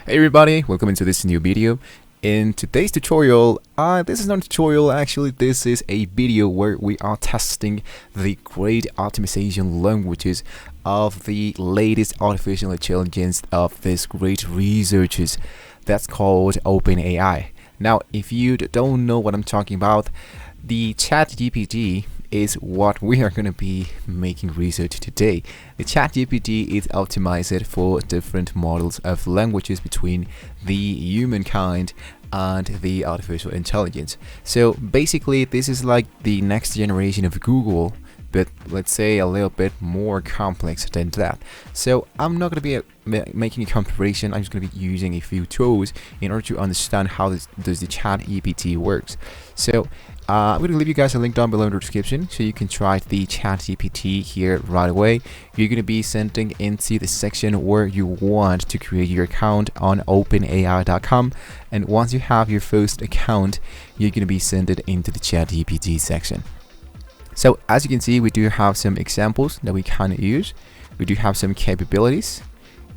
Hey everybody, welcome into this new video. In today's tutorial, this is not a tutorial, actually this is a video where we are testing the great optimization languages of the latest artificial intelligence of these great researchers that's called OpenAI. Now, if you don't know what I'm talking about, the ChatGPT is what we are going to be making research today. The ChatGPT is optimized for different models of languages between the humankind and the artificial intelligence. So basically, this is like the next generation of Google, but let's say a little bit more complex than that. So I'm not going to be making a comparison. I'm just going to be using a few tools in order to understand how does the ChatGPT works. So I'm going to leave you guys a link down below in the description so you can try the ChatGPT here right away. You're going to be sending into the section where you want to create your account on openai.com, and once you have your first account, you're going to be sent it into the ChatGPT section. So as you can see, we do have some examples that we can use. We do have some capabilities.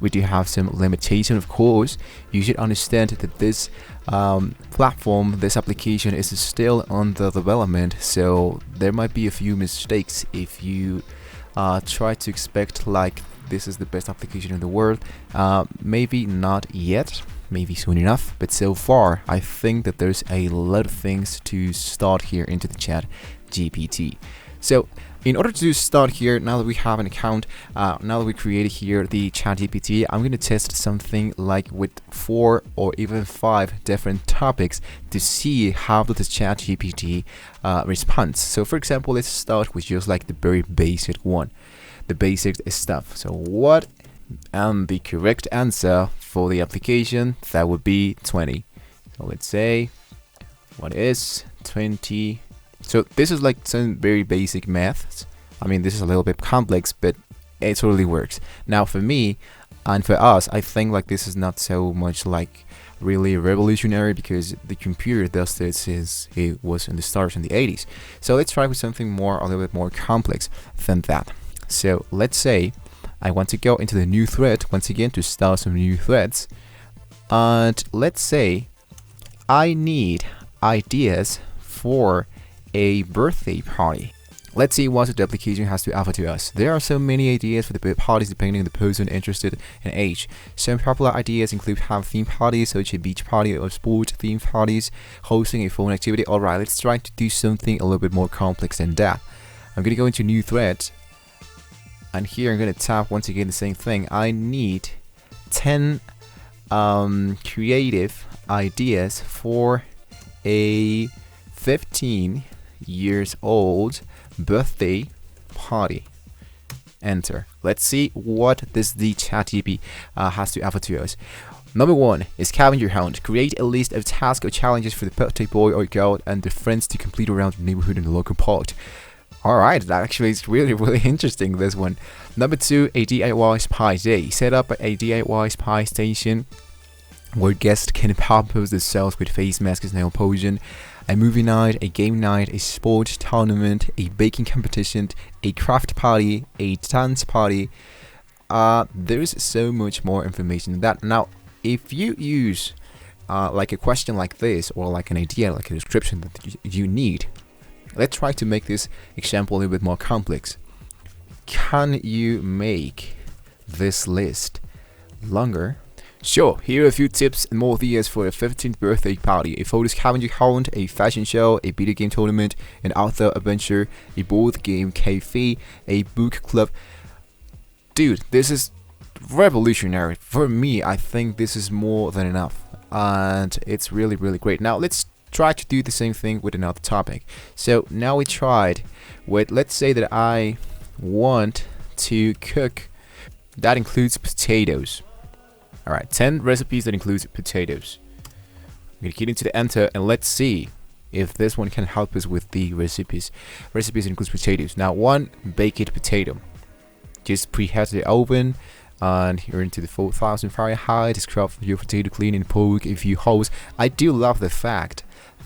We do have some limitation, of course. You should understand that this platform, this application is still under development, so there might be a few mistakes if you try to expect like this is the best application in the world. Maybe not yet, maybe soon enough, but so far I think that there's a lot of things to start here into the ChatGPT. So in order to start here, now that we have an account, now that we created here the ChatGPT, I'm going to test something like with 4 or even 5 different topics to see how does the ChatGPT responds. So for example, let's start with just like the very basic one, the basic stuff. So what and the correct answer for the application, that would be 20. So let's say, what is 20? So this is like some very basic maths. I mean, this is a little bit complex, but it totally works. Now for me and for us, I think like this is not so much like really revolutionary because the computer does this since it was in the start in the 80s. So let's try with something more, a little bit more complex than that. So let's say I want to go into the new thread once again to start some new threads. And let's say I need ideas for a birthday party. Let's see what the application has to offer to us. There are so many ideas for the parties depending on the person interested in age. Some popular ideas include have theme parties such as beach party or sport themed parties, hosting a fun activity. Alright, let's try to do something a little bit more complex than that. I'm gonna go into new thread, and here I'm gonna tap once again the same thing. I need 10 creative ideas for a 15 years old birthday party. Enter. Let's see what this the ChatGPT has to offer to us. Number 1 is scavenger hunt. Create a list of tasks or challenges for the birthday boy or girl and their friends to complete around the neighborhood and the local park. Alright, that actually is really interesting, this one. Number 2, a DIY spy day. Set up a DIY spy station where guests can pose themselves with face masks and nail potion. A movie night, a game night, a sports tournament, a baking competition, a craft party, a dance party. There's so much more information than that. Now, if you use like a question like this, or like an idea, like a description that you need, let's try to make this example a little bit more complex. Can you make this list longer? Sure, here are a few tips and more ideas for a 15th birthday party. A photo scavenger hunt, a fashion show, a video game tournament, an outdoor adventure, a board game cafe, a book club. Dude, this is revolutionary. For me, I think this is more than enough. And it's really great. Now, let's try to do the same thing with another topic. So now we tried with, let's say that I want to cook. That includes potatoes. Alright, 10 recipes that includes potatoes. I'm gonna get into the enter and let's see if this one can help us with the recipes. Recipes includes potatoes. Now, 1 baked potato. Just preheat the oven and you're into the 4000 Fahrenheit. Scrub your potato clean and poke a few holes. I do love the fact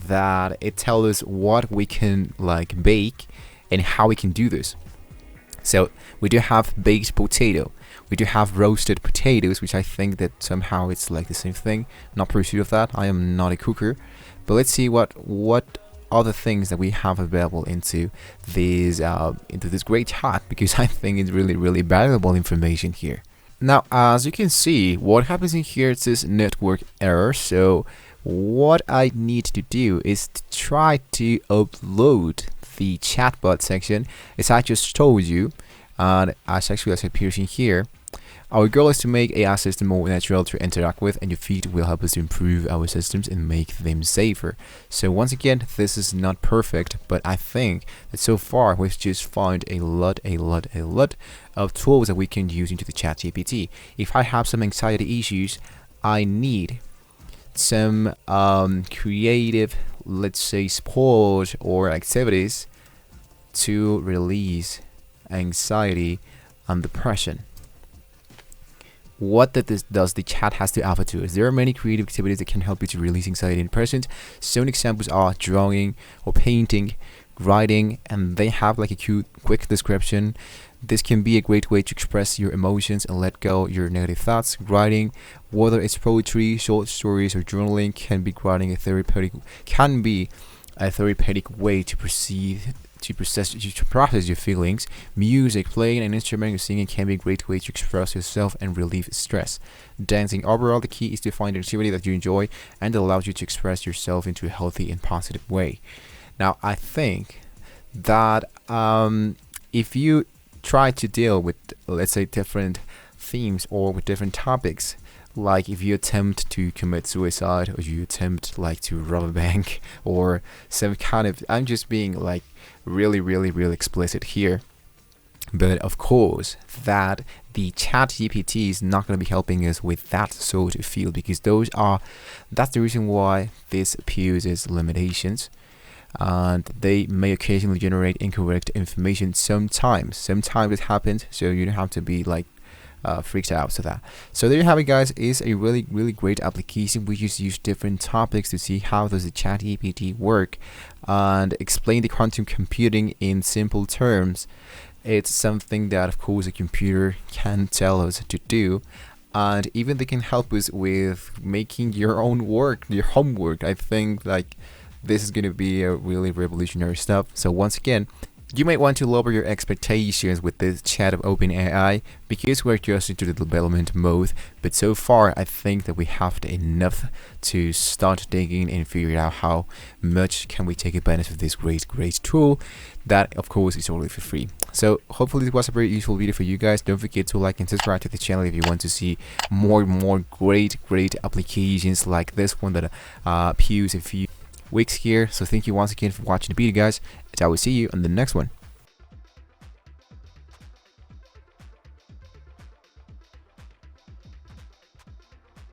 that it tells us what we can like bake and how we can do this. So we do have baked potato. We do have roasted potatoes, which I think that somehow it's like the same thing. Not pretty sure of that. I am not a cooker, but let's see what other things that we have available into this great chat, because I think it's really valuable information here. Now, as you can see, what happens in here, it says network error. So what I need to do is to try to upload the chatbot section, as I just told you, and as it appears in here. Our goal is to make AI system more natural to interact with, and your feed will help us to improve our systems and make them safer. So once again, this is not perfect, but I think that so far we've just found a lot of tools that we can use into the ChatGPT. If I have some anxiety issues, I need some creative, let's say, sport or activities to release anxiety and depression. What does the chat has to offer to us? There are many creative activities that can help you to release anxiety and depression. Some examples are drawing or painting, writing, and they have like a quick description. This can be a great way to express your emotions and let go your negative thoughts. Writing, whether it's poetry, short stories, or journaling, can be a therapeutic way to process your feelings. Music, playing an instrument or singing can be a great way to express yourself and relieve stress. Dancing, overall, the key is to find an activity that you enjoy and allows you to express yourself into a healthy and positive way. Now, I think that if you try to deal with, let's say, different themes or with different topics, like if you attempt to commit suicide, or you attempt like to rob a bank, or some kind of, I'm just being like really explicit here, but of course that the ChatGPT is not going to be helping us with that sort of field, because that's the reason why this appears as limitations, and they may occasionally generate incorrect information sometimes it happens, so you don't have to be like freaked out to that. So there you have it, guys. It's a really great application. We just use different topics to see how does the ChatGPT work and explain the quantum computing in simple terms. It's something that of course a computer can tell us to do, and even they can help us with making your own work, your homework. I think like this is going to be a really revolutionary stuff. So once again, you might want to lower your expectations with this chat of OpenAI, because we're just into the development mode, but so far I think that we have enough to start digging and figure out how much can we take advantage of this great tool that of course is totally for free. So hopefully this was a very useful video for you guys. Don't forget to like and subscribe to the channel if you want to see more great applications like this one that appears a few weeks here. So thank you once again for watching the video, guys, and I will see you on the next one.